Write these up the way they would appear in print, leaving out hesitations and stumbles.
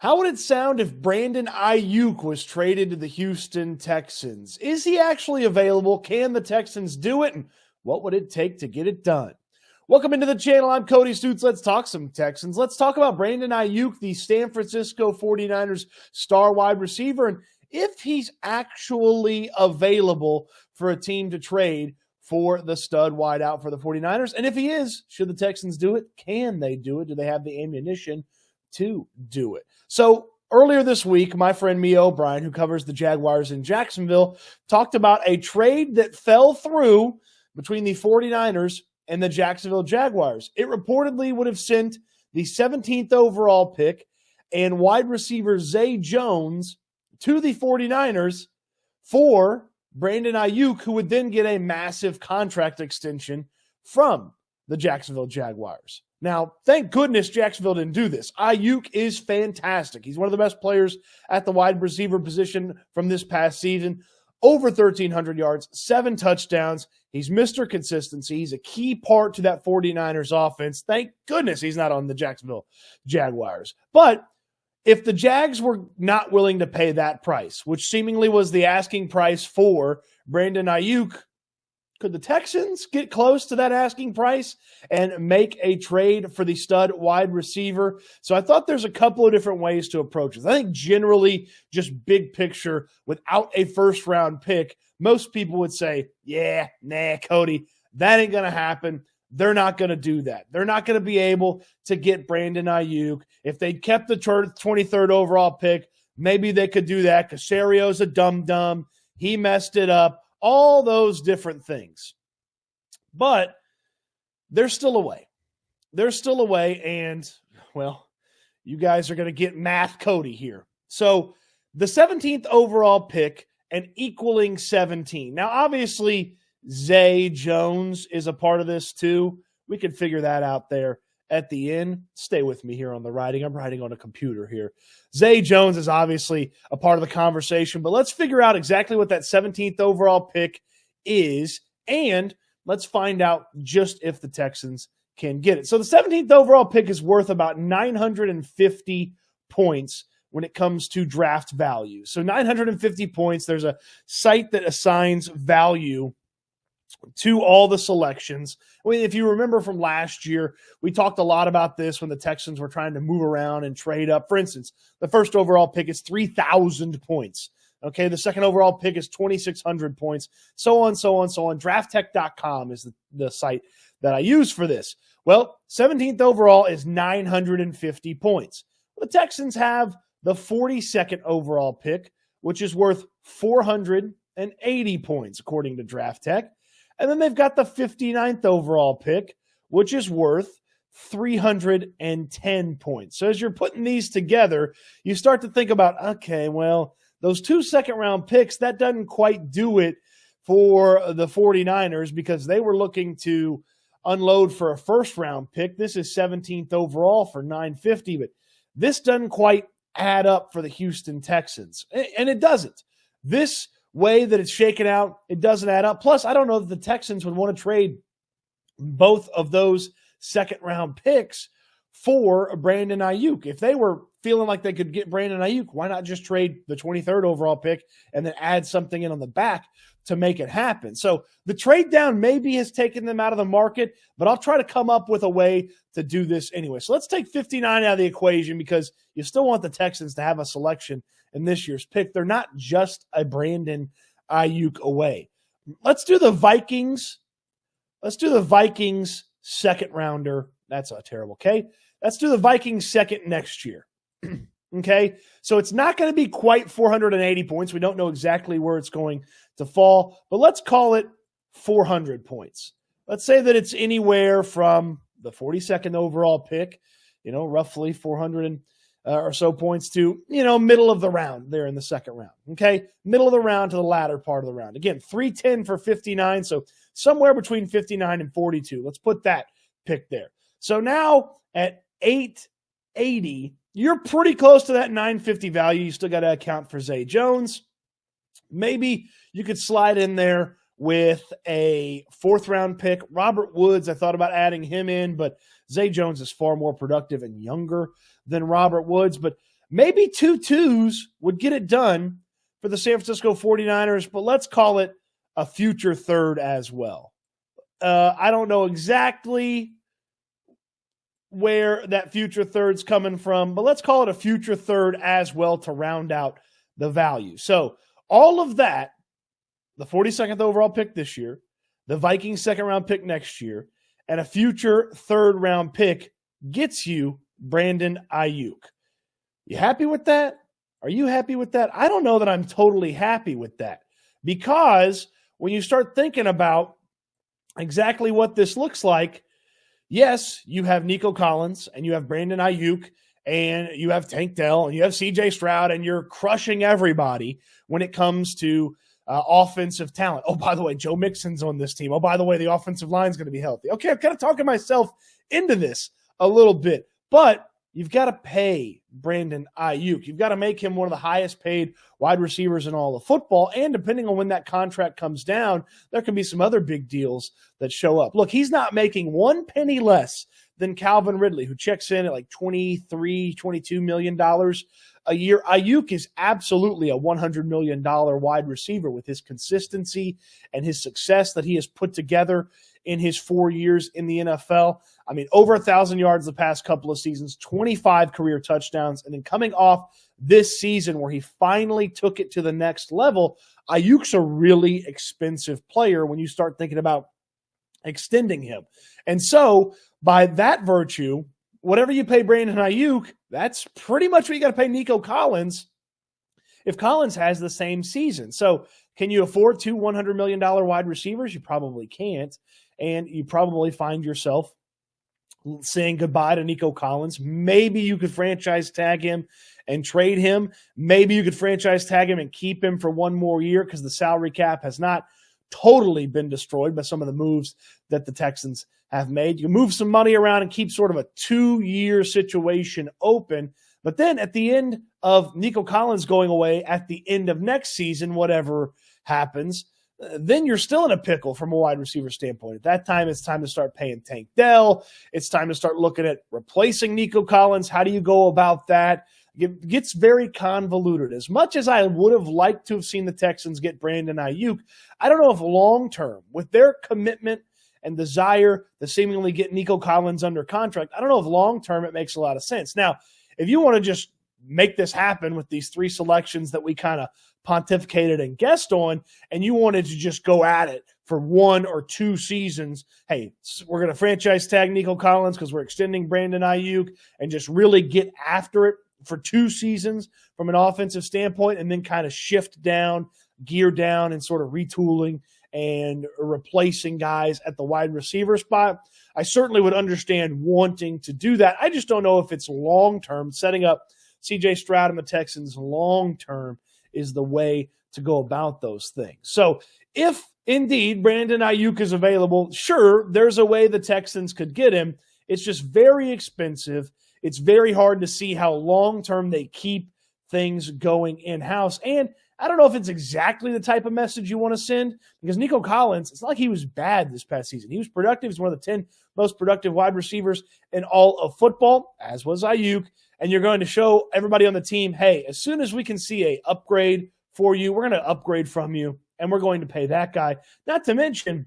How would it sound if Brandon Aiyuk was traded to the Houston Texans? Is he actually available? Can the Texans do it? And what would it take to get it done? Welcome into the channel. I'm Cody Stoots. Let's talk some Texans. Let's talk about Brandon Aiyuk, the San Francisco 49ers star wide receiver, and if he's actually available for a team to trade for the stud wideout for the 49ers. And if he is, should the Texans do it? Can they do it? Do they have the ammunition to do it? So earlier this week, my friend Mia O'Brien, who covers the Jaguars in Jacksonville, talked about a trade that fell through between the 49ers and the Jacksonville Jaguars. It reportedly would have sent the 17th overall pick and wide receiver Zay Jones to the 49ers for Brandon Aiyuk, who would then get a massive contract extension from the Jacksonville Jaguars. Now, thank goodness Jacksonville didn't do this. Aiyuk is fantastic. He's one of the best players at the wide receiver position from this past season. Over 1,300 yards, 7 touchdowns. He's Mr. Consistency. He's a key part to that 49ers offense. Thank goodness he's not on the Jacksonville Jaguars. But if the Jags were not willing to pay that price, which seemingly was the asking price for Brandon Aiyuk, could the Texans get close to that asking price and make a trade for the stud wide receiver? So I thought there's a couple of different ways to approach this. I think generally, just big picture, without a first-round pick, most people would say, yeah, nah, Cody, that ain't going to happen. They're not going to do that. They're not going to be able to get Brandon Aiyuk. If they kept the 23rd overall pick, maybe they could do that. Casario's a dum-dum. He messed it up. All those different things. But there's still a way. There's still a way, and, well, you guys are going to get math Cody here. So the 17th overall pick and equaling 17. Now, obviously, Zay Jones is a part of this too. We can figure that out there at the end. Stay with me here on the writing. I'm writing on a computer here. Zay Jones is obviously a part of the conversation, but let's figure out exactly what that 17th overall pick is, and let's find out just if the Texans can get it. So the 17th overall pick is worth about 950 points when it comes to draft value. So 950 points, there's a site that assigns value to all the selections. I mean, if you remember from last year, we talked a lot about this when the Texans were trying to move around and trade up. For instance, the first overall pick is 3,000 points. Okay, the second overall pick is 2,600 points, so on, so on, so on. DraftTech.com is the site that I use for this. Well, 17th overall is 950 points. The Texans have the 42nd overall pick, which is worth 480 points, according to DraftTech. And then they've got the 59th overall pick, which is worth 310 points. So as you're putting these together, you start to think about, okay, well, those 2 second-round picks, that doesn't quite do it for the 49ers because they were looking to unload for a first-round pick. This is 17th overall for 950, but this doesn't quite add up for the Houston Texans. And it doesn't. This way that it's shaken out, it doesn't add up. Plus, I don't know that the Texans would want to trade both of those second-round picks for Brandon Aiyuk. If they were feeling like they could get Brandon Aiyuk, why not just trade the 23rd overall pick and then add something in on the back to make it happen? So the trade down maybe has taken them out of the market, but I'll try to come up with a way to do this anyway. So let's take 59 out of the equation because you still want the Texans to have a selection in this year's pick. They're not just a Brandon Aiyuk away. Let's do the Vikings. Let's do the Vikings second rounder. That's a terrible, okay? Let's do the Vikings second next year. Okay? So it's not going to be quite 480 points. We don't know exactly where it's going to fall, but let's call it 400 points. Let's say that it's anywhere from the 42nd overall pick, roughly 400 or so points to, middle of the round there in the second round. Okay? Middle of the round to the latter part of the round. Again, 310 for 59, so somewhere between 59 and 42. Let's put that pick there. So now at 880, you're pretty close to that 950 value. You still got to account for Zay Jones. Maybe you could slide in there with a 4th-round pick. Robert Woods, I thought about adding him in, but Zay Jones is far more productive and younger than Robert Woods. But Maybe 2 twos would get it done for the San Francisco 49ers, but let's call it a future third as well. I don't know exactly where that future third's coming from, but let's call it a future third as well to round out the value. So all of that, the 42nd overall pick this year, the Vikings second-round pick next year, and a future third-round pick gets you Brandon Aiyuk. You happy with that? Are you happy with that? I don't know that I'm totally happy with that, because when you start thinking about exactly what this looks like, yes, you have Nico Collins and you have Brandon Aiyuk and you have Tank Dell and you have CJ Stroud, and you're crushing everybody when it comes to offensive talent. Oh, by the way, Joe Mixon's on this team. Oh, by the way, the offensive line's going to be healthy. Okay, I'm kind of talking myself into this a little bit, but you've got to pay Brandon Aiyuk. You've got to make him one of the highest paid wide receivers in all of football. And depending on when that contract comes down, there can be some other big deals that show up. Look, he's not making one penny less than Calvin Ridley, who checks in at like $23, $22 million a year. Aiyuk is absolutely a $100 million wide receiver with his consistency and his success that he has put together in his 4 years in the NFL. I mean, over 1,000 yards the past couple of seasons, 25 career touchdowns, and then coming off this season where he finally took it to the next level, Aiyuk's a really expensive player when you start thinking about extending him. And so, by that virtue, whatever you pay Brandon Aiyuk, that's pretty much what you got to pay Nico Collins if Collins has the same season. So, can you afford two $100 million wide receivers? You probably can't. And you probably find yourself saying goodbye to Nico Collins. Maybe you could franchise tag him and trade him. Maybe you could franchise tag him and keep him for one more year, because the salary cap has not totally been destroyed by some of the moves that the Texans have made. You move some money around and keep sort of a 2-year situation open. But then at the end of Nico Collins going away at the end of next season, whatever happens, then you're still in a pickle from a wide receiver standpoint. At that time, it's time to start paying Tank Dell. It's time to start looking at replacing Nico Collins. How do you go about that? It gets very convoluted. As much as I would have liked to have seen the Texans get Brandon Aiyuk, I don't know if long-term, with their commitment and desire to seemingly get Nico Collins under contract, I don't know if long-term it makes a lot of sense. Now, if you want to just make this happen with these 3 selections that we kind of pontificated and guessed on, and you wanted to just go at it for 1 or 2 seasons, hey, we're going to franchise tag Nico Collins because we're extending Brandon Aiyuk, and just really get after it for 2 seasons from an offensive standpoint, and then kind of shift down, gear down, and sort of retooling and replacing guys at the wide receiver spot. I certainly would understand wanting to do that. I just don't know if it's long-term. Setting up CJ Stroud and the Texans long-term is the way to go about those things. So if indeed Brandon Aiyuk is available, sure, there's a way the Texans could get him. It's just very expensive. It's very hard to see how long-term they keep things going in-house. And I don't know if it's exactly the type of message you want to send, because Nico Collins, it's not like he was bad this past season. He was productive. He's one of the 10 most productive wide receivers in all of football, as was Aiyuk. And you're going to show everybody on the team, hey, as soon as we can see a upgrade for you, we're going to upgrade from you, and we're going to pay that guy. Not to mention,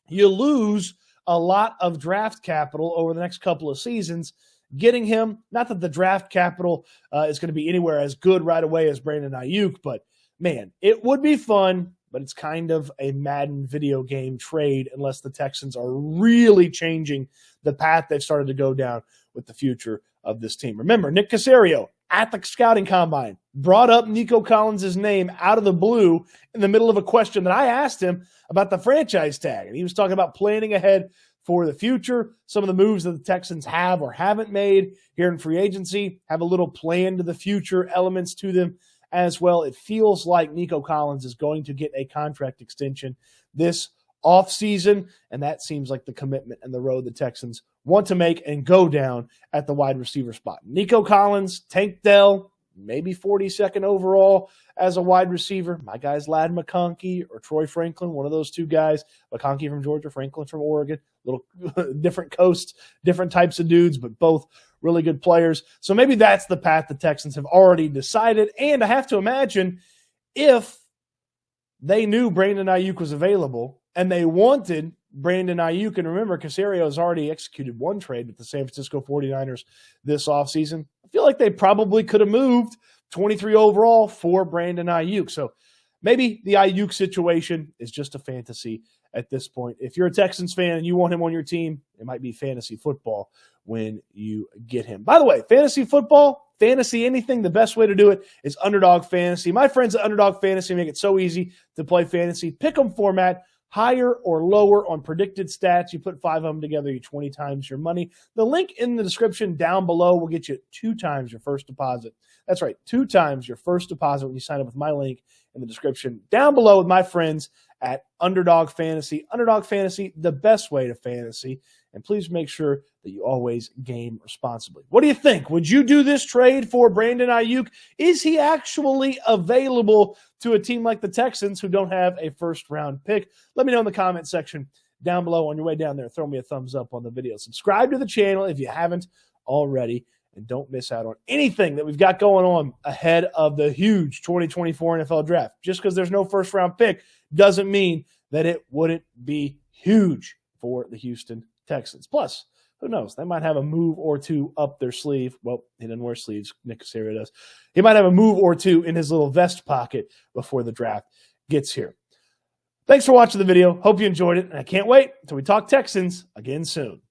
you lose a lot of draft capital over the next couple of seasons getting him. Not that the draft capital is going to be anywhere as good right away as Brandon Aiyuk, but man, it would be fun, but it's kind of a Madden video game trade unless the Texans are really changing the path they've started to go down with the future of this team. Remember, Nick Caserio at the scouting combine brought up Nico Collins' name out of the blue in the middle of a question that I asked him about the franchise tag. And he was talking about planning ahead for the future. Some of the moves that the Texans have or haven't made here in free agency have a little plan to the future elements to them as well. It feels like Nico Collins is going to get a contract extension this offseason, and that seems like the commitment and the road the Texans want to make and go down at the wide receiver spot. Nico Collins, Tank Dell, maybe 42nd overall as a wide receiver. My guy's Ladd McConkey or Troy Franklin, one of those 2 guys. McConkey from Georgia, Franklin from Oregon. little different coasts, different types of dudes, but both really good players. So maybe that's the path the Texans have already decided. And I have to imagine if they knew Brandon Aiyuk was available and they wanted Brandon Aiyuk, and remember, Caserio has already executed one trade with the San Francisco 49ers this offseason. I feel like they probably could have moved 23 overall for Brandon Aiyuk. So maybe the Aiyuk situation is just a fantasy at this point. If you're a Texans fan and you want him on your team, it might be fantasy football when you get him. By the way, fantasy football, fantasy anything, the best way to do it is Underdog Fantasy. My friends at Underdog Fantasy make it so easy to play fantasy. Pick'em format, higher or lower on predicted stats. You put 5 of them together, you 20 times your money. The link in the description down below will get you 2 times your first deposit. That's right, 2 times your first deposit when you sign up with my link in the description down below with my friends at Underdog Fantasy. Underdog Fantasy, the best way to fantasy. And please make sure that you always game responsibly. What do you think? Would you do this trade for Brandon Aiyuk? Is he actually available to a team like the Texans who don't have a first-round pick? Let me know in the comment section down below. On your way down there, throw me a thumbs up on the video. Subscribe to the channel if you haven't already. And don't miss out on anything that we've got going on ahead of the huge 2024 NFL Draft. Just because there's no first-round pick doesn't mean that it wouldn't be huge for the Houston Texans. Plus, who knows? They might have a move or two up their sleeve. Well, he doesn't wear sleeves. Nick Caserio does. He might have a move or two in his little vest pocket before the draft gets here. Thanks for watching the video. Hope you enjoyed it. And I can't wait until we talk Texans again soon.